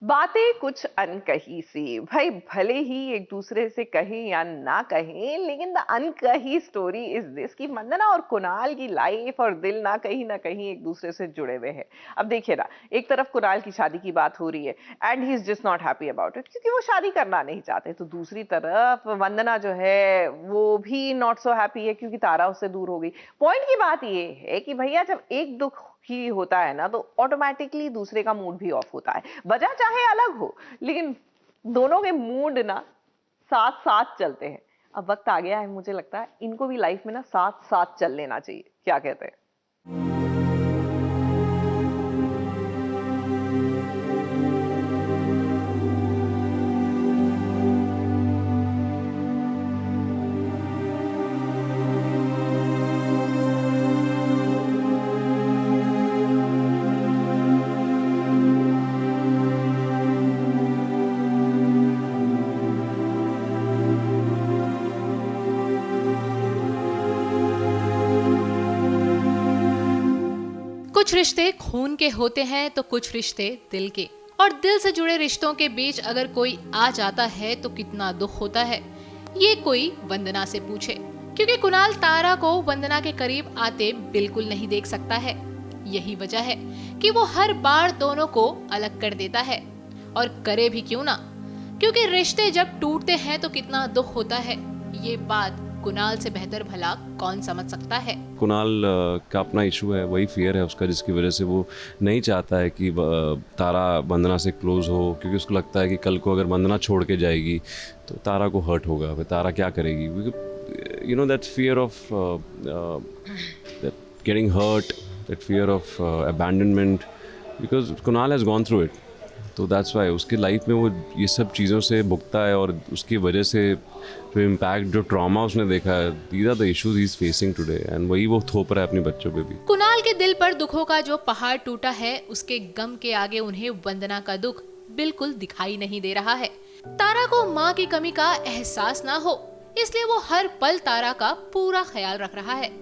बातें कुछ अनकही सी भाई, भले ही एक दूसरे से कहें या ना कहें, लेकिन द अनकही स्टोरी इज दिस कि वंदना और कुणाल की लाइफ और दिल ना कहीं एक दूसरे से जुड़े हुए हैं। अब देखिए ना, एक तरफ कुणाल की शादी की बात हो रही है and he is just not happy about it क्योंकि वो शादी करना नहीं चाहते, तो दूसरी तरफ वंदना जो है वो भी नॉट सो हैप्पी है क्योंकि तारा उससे दूर हो गई। पॉइंट की बात ये है कि भैया जब एक दुख ही होता है ना, तो ऑटोमेटिकली दूसरे का मूड भी ऑफ होता है। वजह चाहे अलग हो, लेकिन दोनों के मूड ना साथ साथ चलते हैं। अब वक्त आ गया है, मुझे लगता है इनको भी लाइफ में ना साथ साथ चल लेना चाहिए। क्या कहते हैं? कुछ रिश्ते खून के होते हैं तो कुछ रिश्ते दिल के। और दिल से जुड़े रिश्तों के बीच अगर कोई आ जाता है तो कितना दुख होता है, ये कोई वंदना से पूछे। क्योंकि कुणाल तारा को वंदना के करीब आते बिल्कुल नहीं देख सकता है। यही वजह है कि वो हर बार दोनों को अलग कर देता है। और करे भी क्यों ना, क्योंकि रिश्ते जब टूटते हैं तो कितना दुख होता है, ये बात कुणाल से बेहतर भला कौन समझ सकता है। कुणाल का अपना इशू है, वही फियर है उसका, जिसकी वजह से वो नहीं चाहता है कि तारा वंदना से क्लोज हो, क्योंकि उसको लगता है कि कल को अगर वंदना छोड़ के जाएगी तो तारा को हर्ट होगा, फिर तारा क्या करेगी। You know that fear of getting hurt, that fear of abandonment, because Kunal has gone through it. तो दैट्स वाई उसकी लाइफ में वो ये सब चीज़ों से भुगता है, और उसकी वजह से जो इम्पैक्ट, जो ट्रॉमा उसने देखा है, these are the issues he is facing today, and वही वो थोप रहा है अपने बच्चों पे भी। कुणाल के दिल पर दुखों का जो पहाड़ टूटा है, उसके गम के आगे उन्हें वंदना का दुख बिल्कुल दिखाई नहीं दे रहा है। तारा को माँ की कमी का एहसास ना हो, इसलिए वो हर पल तारा का पूरा ख्याल रख रहा है।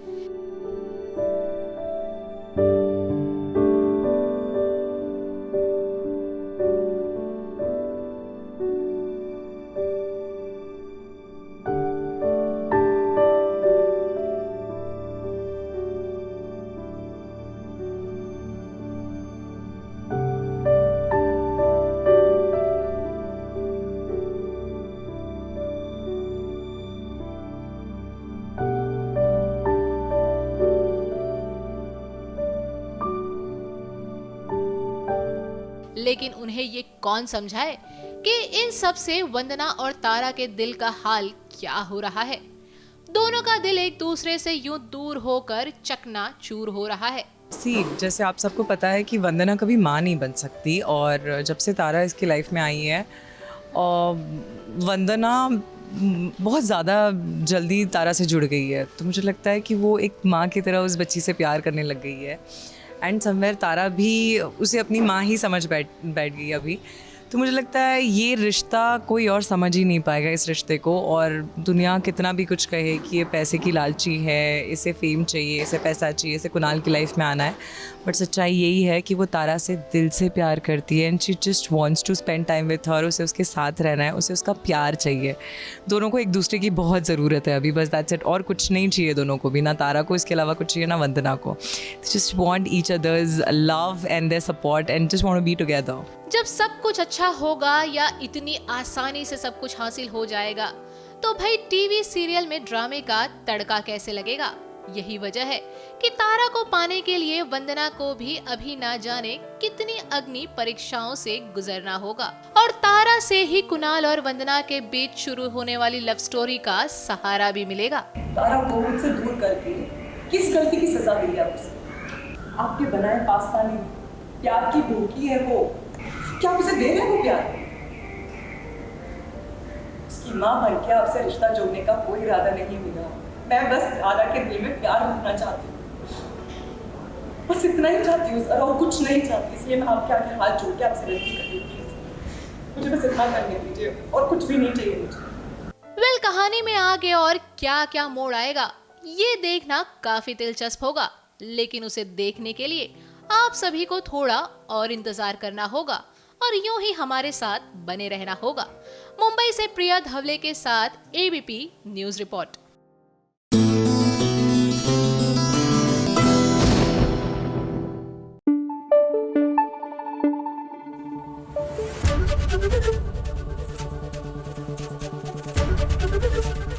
लेकिन उन्हें ये कौन समझाए कि इन सब से वंदना और तारा के दिल का हाल क्या हो रहा है। दोनों का दिल एक दूसरे से यूं दूर होकर चकनाचूर हो रहा है। जैसे आप सबको पता है कि वंदना कभी माँ नहीं बन सकती, और जब से तारा इसकी लाइफ में आई है, और वंदना बहुत ज़्यादा जल्दी तारा से जुड़ गई है, तो मुझे लगता है कि वो एक माँ की तरह उस बच्ची से प्यार करने लग गई है। एंड समवेयर तारा भी उसे अपनी माँ ही समझ बैठ गई अभी। तो मुझे लगता है ये रिश्ता कोई और समझ ही नहीं पाएगा इस रिश्ते को, और दुनिया कितना भी कुछ कहे कि ये पैसे की लालची है, इसे फेम चाहिए, इसे पैसा चाहिए, इसे कुणाल की लाइफ में आना है, बट सच्चाई यही है कि वो तारा से दिल से प्यार करती है, and she just wants to spend time with her. उसे उसके साथ रहना है, उसे उसका प्यार चाहिए। दोनों को एक दूसरे की बहुत ज़रूरत है अभी, बस दैट्स इट। और कुछ नहीं चाहिए दोनों को भी, ना तारा को इसके अलावा कुछ चाहिए, ना वंदना को। Just want each others love and their support and just want to be together. जब सब कुछ अच्छा होगा या इतनी आसानी से सब कुछ हासिल हो जाएगा, तो भाई टीवी सीरियल में ड्रामे का तड़का कैसे लगेगा। यही वजह है कि तारा को पाने के लिए वंदना को भी अभी ना जाने कितनी अग्नि परीक्षाओं से गुजरना होगा, और तारा से ही कुणाल और वंदना के बीच शुरू होने वाली लव स्टोरी का सहारा भी मिलेगा। तारा को मुझसे दूर करके किस गलती की सजा दी है उसे? आपके बनाए पास्ता नहीं, प्यार की भूखी है वो। क्या आप उसे दे रहे हैं वो प्यार? उसकी माँ बन के आपसे रिश्ता जोड़ने का कोई इरादा नहीं मिला। मैं बस तारा के दिल में प्यार भरना चाहती हूँ, बस इतना ही चाहती हूँ सर, और कुछ नहीं चाहती। इसलिए मैं आपके आगे हाथ जोड़ के आपसे विनती करती हूँ, मुझे बस इतना करने दीजिए, और कुछ भी नहीं चाहिए मुझे। वेल, कहानी में आगे और क्या क्या मोड़ आएगा ये देखना काफी दिलचस्प होगा, लेकिन उसे देखने के लिए आप सभी को थोड़ा और इंतजार करना होगा। और यूं ही हमारे साथ बने रहना होगा। मुंबई से प्रिया धवले के साथ ABP news report.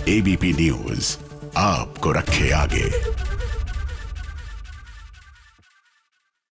ABP news आपको रखे आगे।